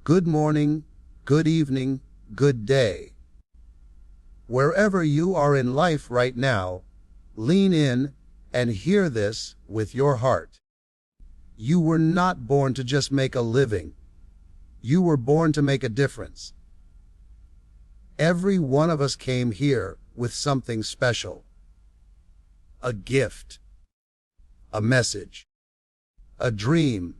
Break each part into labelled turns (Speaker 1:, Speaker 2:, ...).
Speaker 1: Good morning, good evening, good day. Wherever you are in life right now, lean in and hear this with your heart. You were not born to just make a living. You were born to make a difference. Every one of us came here with something special. A gift, a message, a dream.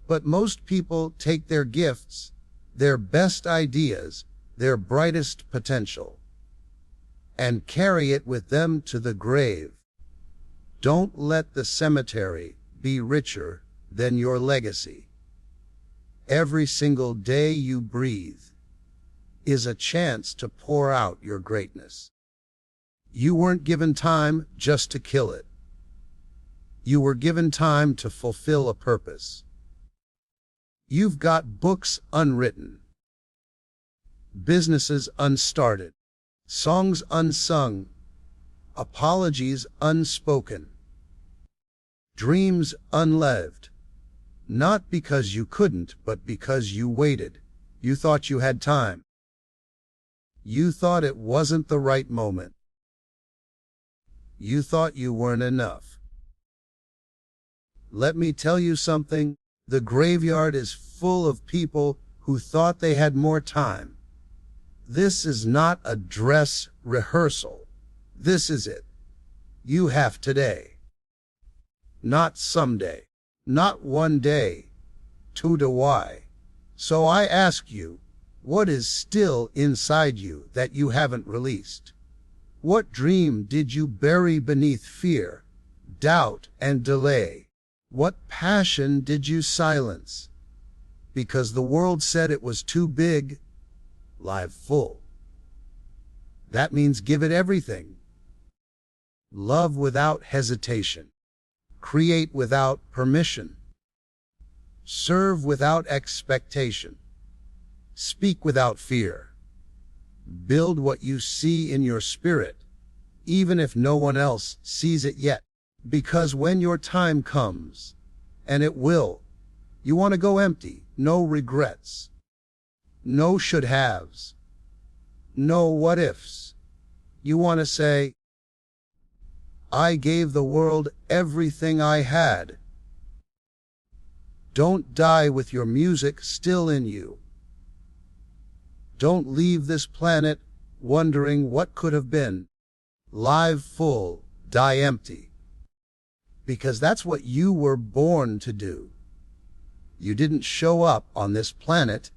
Speaker 1: But most people take their gifts, their best ideas, their brightest potential, and carry it with them to the grave. Don't let the cemetery be richer than your legacy. Every single day you breathe is a chance to pour out your greatness. You weren't given time just to kill it. You were given time to fulfill a purpose. You've got books unwritten, businesses unstarted, songs unsung, apologies unspoken, dreams unlived. Not because you couldn't, but because you waited. You thought you had time. You thought it wasn't the right moment. You thought you weren't enough. Let me tell you something. The graveyard is full of people who thought they had more time. This is not a dress rehearsal. This is it. You have today. Not someday. Not one day. To the why. So I ask you, what is still inside you that you haven't released? What dream did you bury beneath fear, doubt, and delay? What passion did you silence? Because the world said it was too big, live full. That means give it everything. Love without hesitation. Create without permission. Serve without expectation. Speak without fear. Build what you see in your spirit, even if no one else sees it yet. Because when your time comes, and it will, you want to go empty. No regrets. No should-haves. No what-ifs. You want to say, I gave the world everything I had. Don't die with your music still in you. Don't leave this planet wondering what could have been. Live full, die empty. Because that's what you were born to do. You didn't show up on this planet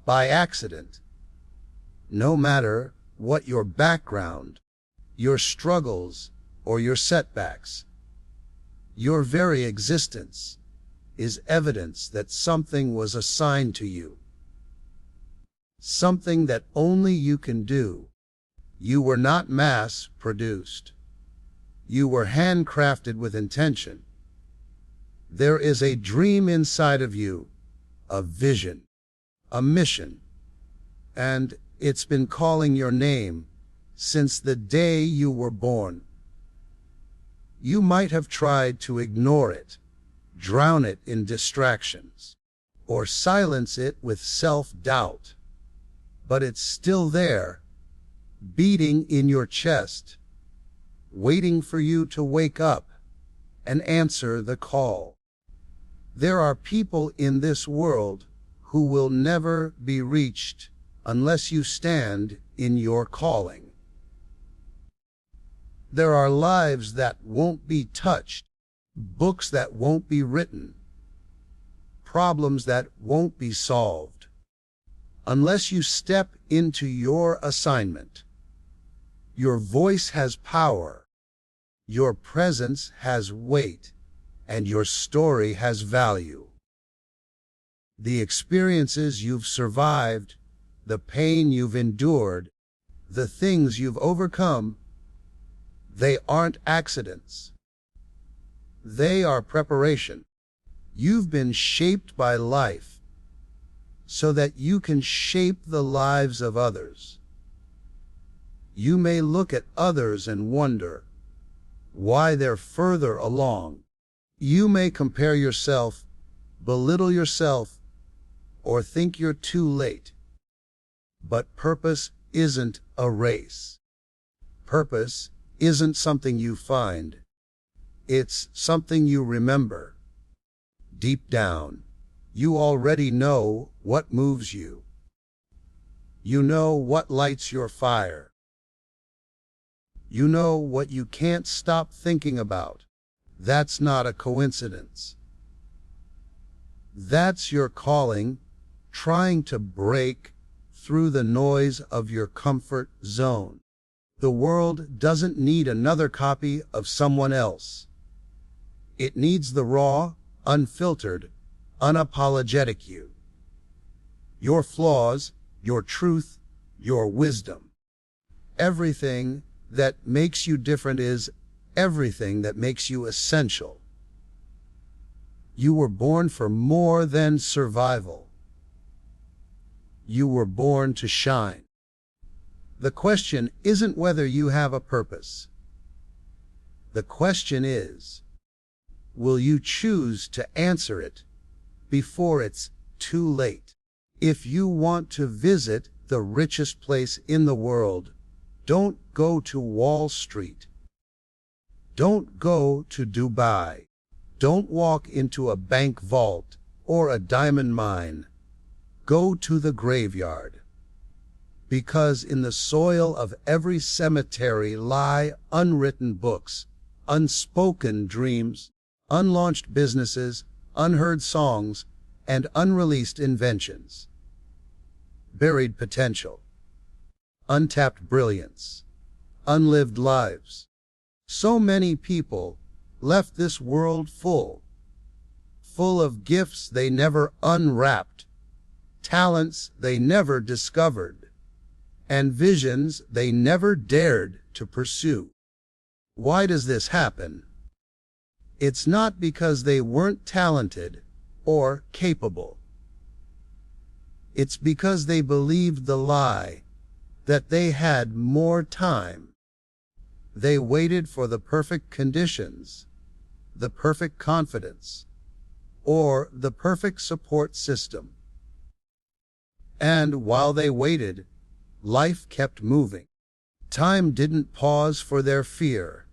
Speaker 1: by accident. No matter what your background, your struggles, or your setbacks, your very existence is evidence that something was assigned to you. Something that only you can do. You were not mass-produced. You were handcrafted with intention. There is a dream inside of you, a vision, a mission, and it's been calling your name since the day you were born. You might have tried to ignore it, drown it in distractions, or silence it with self-doubt, but it's still there, beating in your chest, waiting for you to wake up and answer the call. There are people in this world who will never be reached unless you stand in your calling. There are lives that won't be touched, books that won't be written, problems that won't be solved, unless you step into your assignment. Your voice has power, your presence has weight, and your story has value. The experiences you've survived, the pain you've endured, the things you've overcome, they aren't accidents. They are preparation. You've been shaped by life so that you can shape the lives of others. You may look at others and wonder why they're further along. You may compare yourself, belittle yourself, or think you're too late. But purpose isn't a race. Purpose isn't something you find. It's something you remember. Deep down, you already know what moves you. You know what lights your fire. You know what you can't stop thinking about. That's not a coincidence. That's your calling, trying to break through the noise of your comfort zone. The world doesn't need another copy of someone else. It needs the raw, unfiltered, unapologetic you. Your flaws, your truth, your wisdom. Everything that makes you different is everything that makes you essential. You were born for more than survival. You were born to shine. The question isn't whether you have a purpose. The question is, will you choose to answer it before it's too late? If you want to visit the richest place in the world, don't go to Wall Street. Don't go to Dubai. Don't walk into a bank vault or a diamond mine. Go to the graveyard. Because in the soil of every cemetery lie unwritten books, unspoken dreams, unlaunched businesses, unheard songs, and unreleased inventions. Buried potential. Untapped brilliance. Unlived lives. So many people left this world full of gifts they never unwrapped, talents they never discovered, and visions they never dared to pursue. Why does this happen? It's not because they weren't talented or capable. It's because they believed the lie that they had more time. They waited for the perfect conditions, the perfect confidence, or the perfect support system. And while they waited, life kept moving. Time didn't pause for their fear.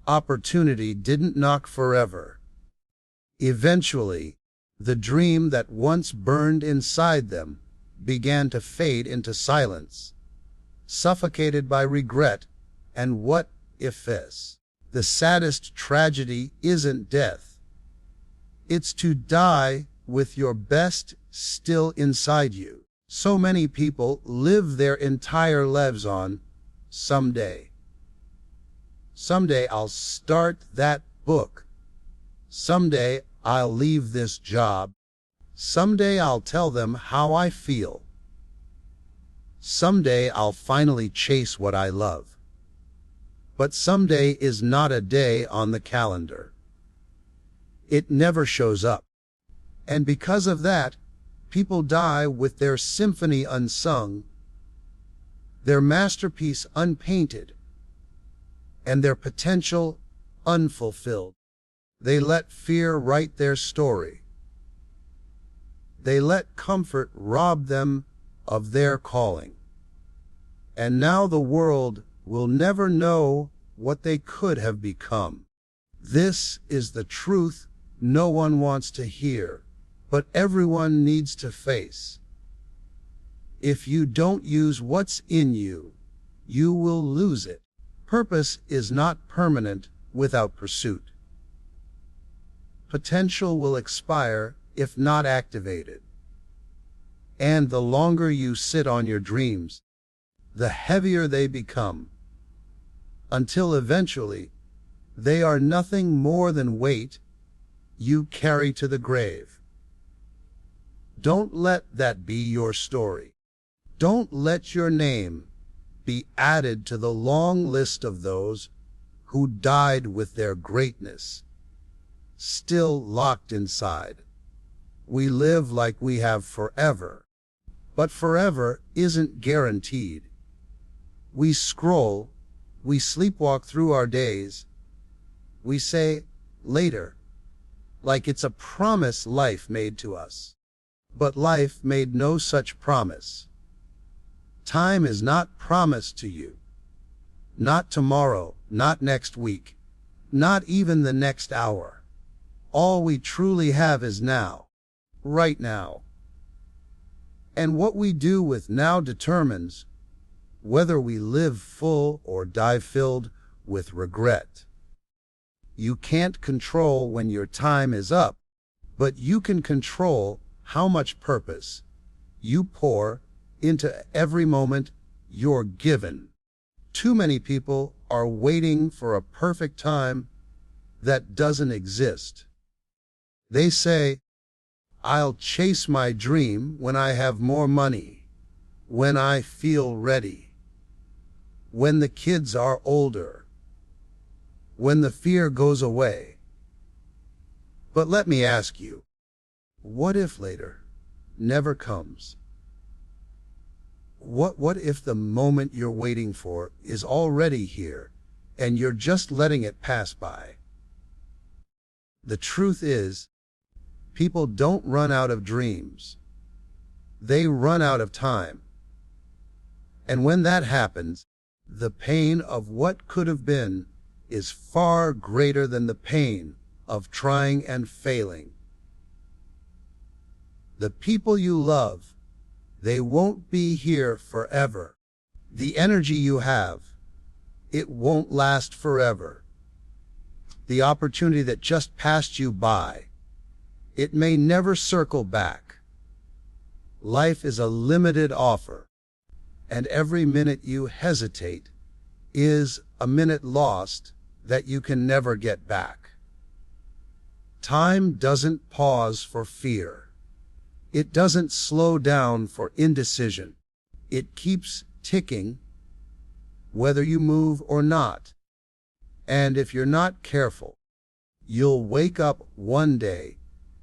Speaker 1: Opportunity didn't knock forever. Eventually, the dream that once burned inside them began to fade into silence, suffocated by regret and what ifs. The saddest tragedy isn't death. It's to die with your best still inside you. So many people live their entire lives on someday. Someday I'll start that book. Someday I'll leave this job. Someday I'll tell them how I feel. Someday I'll finally chase what I love. But someday is not a day on the calendar. It never shows up. And because of that, people die with their symphony unsung, their masterpiece unpainted, and their potential unfulfilled. They let fear write their story. They let comfort rob them of their calling. And now the world will never know what they could have become. This is the truth no one wants to hear, but everyone needs to face. If you don't use what's in you, you will lose it. Purpose is not permanent without pursuit. Potential will expire if not activated. And the longer you sit on your dreams, the heavier they become, until eventually they are nothing more than weight you carry to the grave. Don't let that be your story. Don't let your name be added to the long list of those who died with their greatness still locked inside. We live like we have forever, but forever isn't guaranteed. We scroll, we sleepwalk through our days, we say, later, like it's a promise life made to us. But life made no such promise. Time is not promised to you. Not tomorrow, not next week, not even the next hour. All we truly have is now, right now. And what we do with now determines whether we live full or die filled with regret. You can't control when your time is up, but you can control how much purpose you pour into every moment you're given. Too many people are waiting for a perfect time that doesn't exist. They say, "I'll chase my dream when I have more money, when I feel ready, when the kids are older, when the fear goes away." But let me ask you, what if later never comes? What if the moment you're waiting for is already here and you're just letting it pass by? The truth is, people don't run out of dreams. They run out of time. And when that happens, the pain of what could have been is far greater than the pain of trying and failing. The people you love, they won't be here forever. The energy you have, it won't last forever. The opportunity that just passed you by, it may never circle back. Life is a limited offer, and every minute you hesitate is a minute lost that you can never get back. Time doesn't pause for fear. It doesn't slow down for indecision. It keeps ticking, whether you move or not. And if you're not careful, you'll wake up one day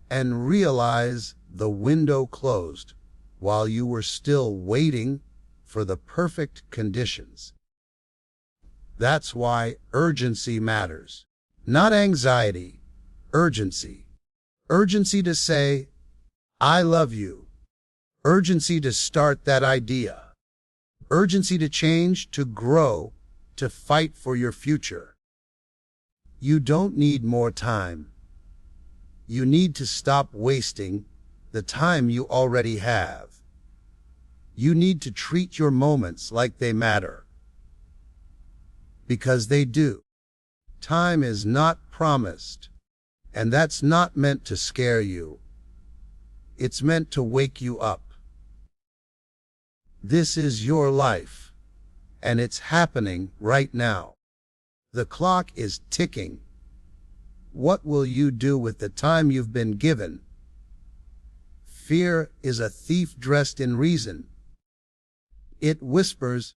Speaker 1: and realize the window closed while you were still waiting for the perfect conditions. That's why urgency matters. Not anxiety, urgency. Urgency to say, "I love you." Urgency to start that idea. Urgency to change, to grow, to fight for your future. You don't need more time. You need to stop wasting the time you already have. You need to treat your moments like they matter. Because they do. Time is not promised, and that's not meant to scare you. It's meant to wake you up. This is your life, and it's happening right now. The clock is ticking. What will you do with the time you've been given? Fear is a thief dressed in reason. It whispers,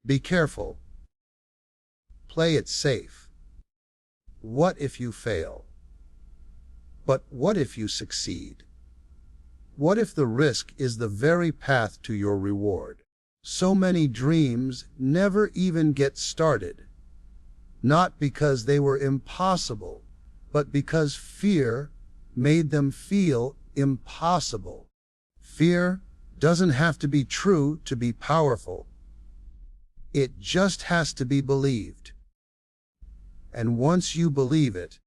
Speaker 1: "Be careful. Play it safe. What if you fail? But what if you succeed? What if the risk is the very path to your reward?" So many dreams never even get started. Not because they were impossible, but because fear made them feel impossible. Fear doesn't have to be true to be powerful. It just has to be believed. And once you believe it,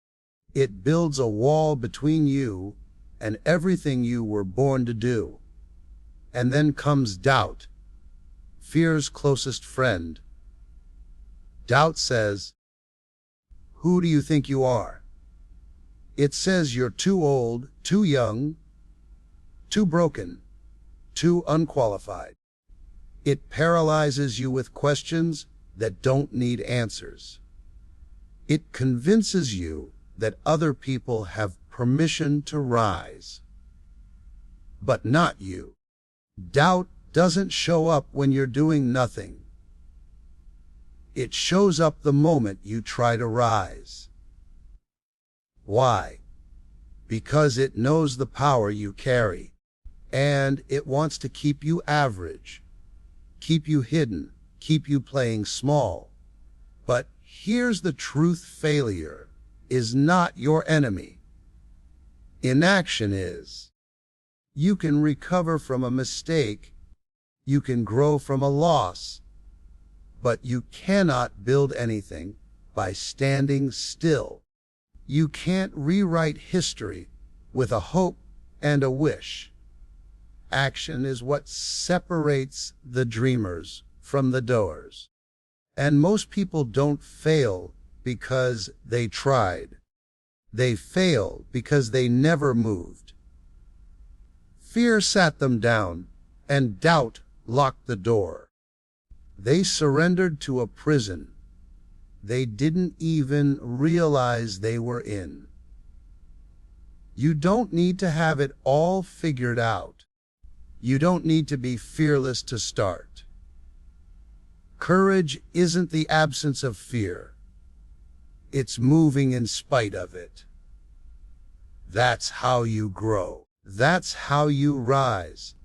Speaker 1: it builds a wall between you and everything you were born to do. And then comes doubt, fear's closest friend. Doubt says, "Who do you think you are?" It says you're too old, too young, too broken, too unqualified. It paralyzes you with questions that don't need answers. It convinces you that other people have permission to rise, but not you. Doubt doesn't show up when you're doing nothing. It shows up the moment you try to rise. Why? Because it knows the power you carry, and it wants to keep you average, keep you hidden, keep you playing small. But here's the truth: failure is not your enemy. Inaction is. You can recover from a mistake. You can grow from a loss. But you cannot build anything by standing still. You can't rewrite history with a hope and a wish. Action is what separates the dreamers from the doers. And most people don't fail because they tried. They fail because they never moved. Fear sat them down, and doubt locked the door. They surrendered to a prison they didn't even realize they were in. You don't need to have it all figured out. You don't need to be fearless to start. Courage isn't the absence of fear. It's moving in spite of it. That's how you grow. That's how you rise.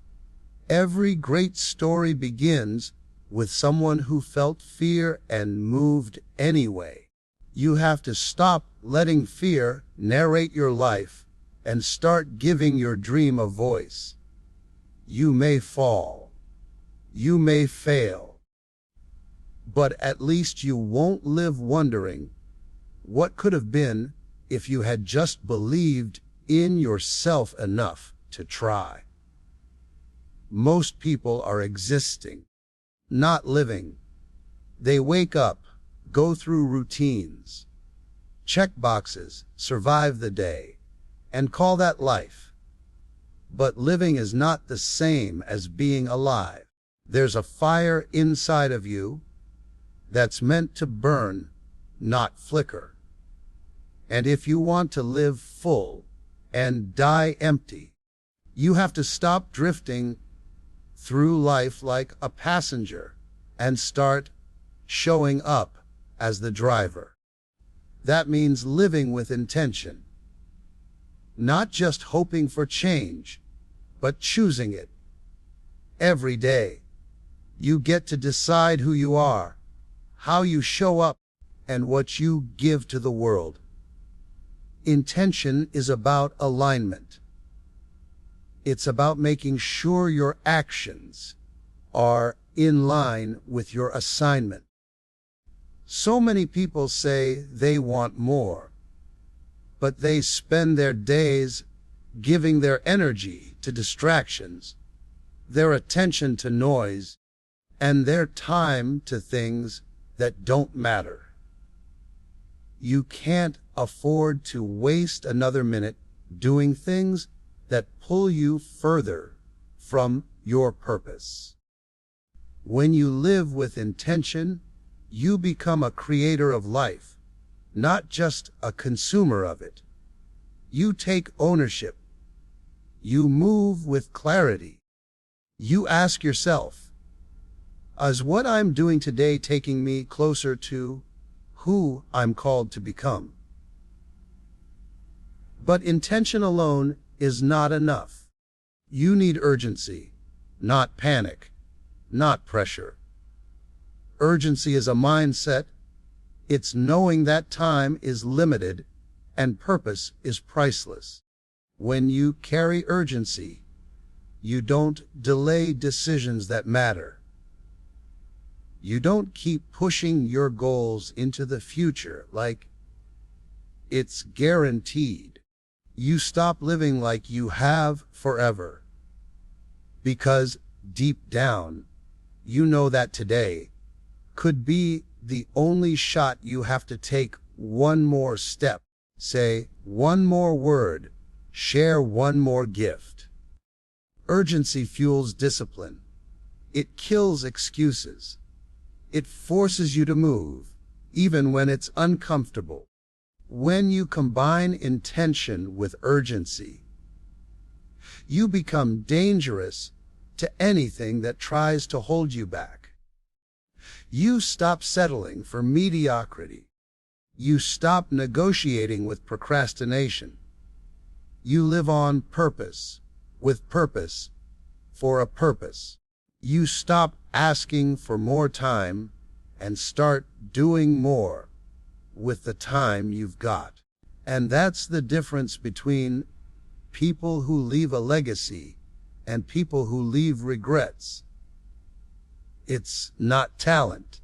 Speaker 1: Every great story begins with someone who felt fear and moved anyway. You have to stop letting fear narrate your life and start giving your dream a voice. You may fall. You may fail. But at least you won't live wondering what could have been if you had just believed in yourself enough to try. Most people are existing, not living. They wake up, go through routines, check boxes, survive the day, and call that life. But living is not the same as being alive. There's a fire inside of you that's meant to burn, not flicker. And if you want to live full and die empty, you have to stop drifting through life like a passenger and start showing up as the driver. That means living with intention. Not just hoping for change, but choosing it. Every day, you get to decide who you are, how you show up, and what you give to the world. Intention is about alignment. It's about making sure your actions are in line with your assignment. So many people say they want more, but they spend their days giving their energy to distractions, their attention to noise, and their time to things that don't matter. You can't afford to waste another minute doing things that pull you further from your purpose. When you live with intention, you become a creator of life, not just a consumer of it. You take ownership. You move with clarity. You ask yourself, is what I'm doing today taking me closer to who I'm called to become? But intention alone is not enough. You need urgency, not panic, not pressure. Urgency is a mindset. It's knowing that time is limited and purpose is priceless. When you carry urgency, you don't delay decisions that matter. You don't keep pushing your goals into the future like it's guaranteed. You stop living like you have forever. Because deep down, you know that today could be the only shot. You have to take one more step, say one more word, share one more gift. Urgency fuels discipline. It kills excuses. It forces you to move, even when it's uncomfortable. When you combine intention with urgency, you become dangerous to anything that tries to hold you back. You stop settling for mediocrity. You stop negotiating with procrastination. You live on purpose, with purpose, for a purpose. You stop asking for more time and start doing more with the time you've got. And that's the difference between people who leave a legacy and people who leave regrets. It's not talent.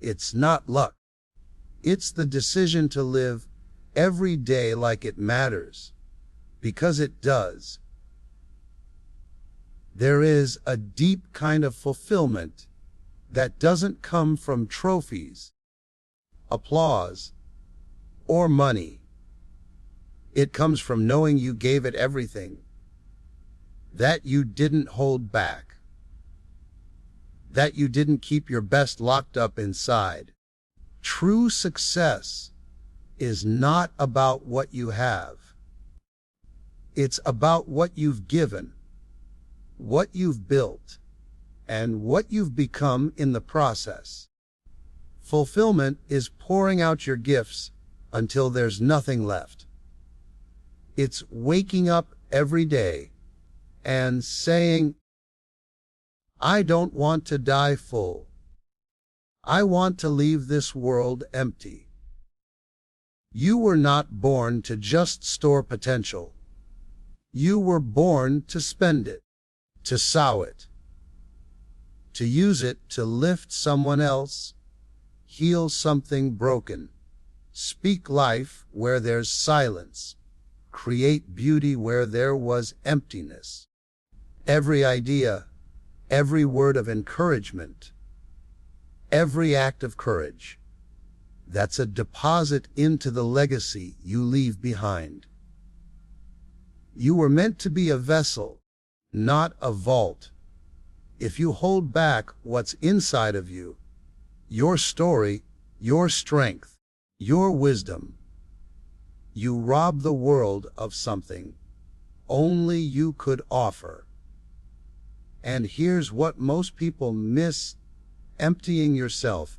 Speaker 1: It's not luck. It's the decision to live every day like it matters, because it does. There is a deep kind of fulfillment that doesn't come from trophies, applause, or money. It comes from knowing you gave it everything, that you didn't hold back, that you didn't keep your best locked up inside. True success is not about what you have. It's about what you've given, what you've built, and what you've become in the process. Fulfillment is pouring out your gifts until there's nothing left. It's waking up every day and saying, I don't want to die full. I want to leave this world empty. You were not born to just store potential. You were born to spend it, to sow it, to use it to lift someone else, heal something broken, speak life where there's silence, create beauty where there was emptiness. Every idea, every word of encouragement, every act of courage, that's a deposit into the legacy you leave behind. You were meant to be a vessel, not a vault. If you hold back what's inside of you, your story, your strength, your wisdom, you rob the world of something only you could offer. And here's what most people miss: emptying yourself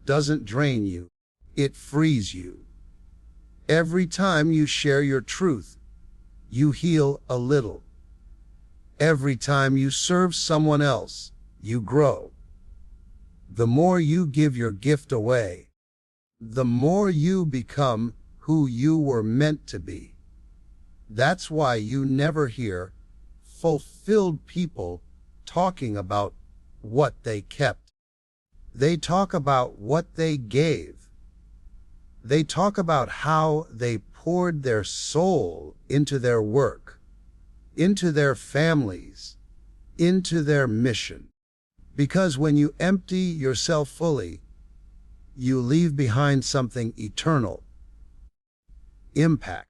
Speaker 1: doesn't drain you, it frees you. Every time you share your truth, you heal a little. Every time you serve someone else, you grow. The more you give your gift away, the more you become who you were meant to be. That's why you never hear fulfilled people talking about what they kept. They talk about what they gave. They talk about how they poured their soul into their work, into their families, into their mission. Because when you empty yourself fully, you leave behind something eternal. Impact.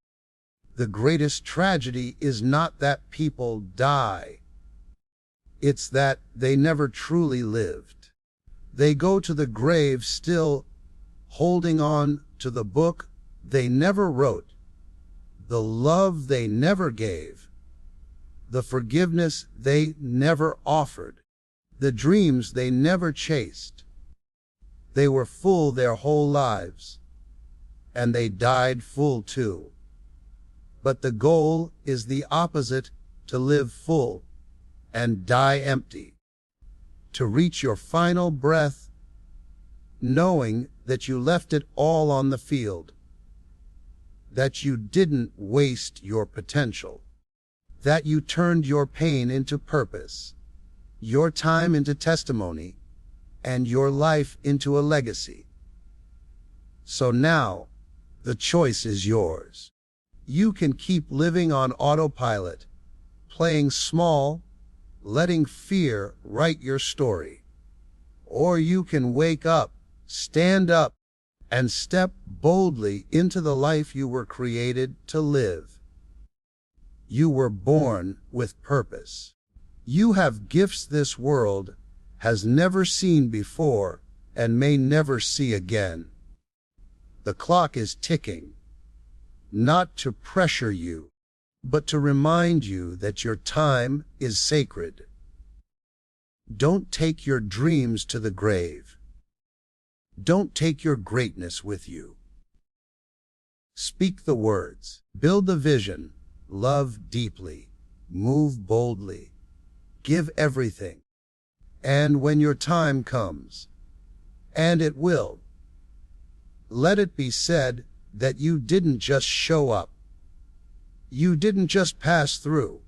Speaker 1: The greatest tragedy is not that people die. It's that they never truly lived. They go to the grave still holding on to the book they never wrote, the love they never gave, the forgiveness they never offered, the dreams they never chased. They were full their whole lives, and they died full too. But the goal is the opposite: to live full and die empty. To reach your final breath, knowing that you left it all on the field, that you didn't waste your potential, that you turned your pain into purpose, your time into testimony, and your life into a legacy. So now, the choice is yours. You can keep living on autopilot, playing small, letting fear write your story. Or you can wake up, stand up, and step boldly into the life you were created to live. You were born with purpose. You have gifts this world has never seen before and may never see again. The clock is ticking, not to pressure you, but to remind you that your time is sacred. Don't take your dreams to the grave. Don't take your greatness with you. Speak the words, build the vision, love deeply, move boldly, give everything. And when your time comes, and it will, let it be said that you didn't just show up. You didn't just pass through.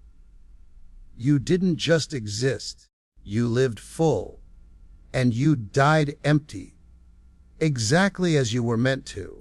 Speaker 1: You didn't just exist. You lived full. And you died empty. Exactly as you were meant to.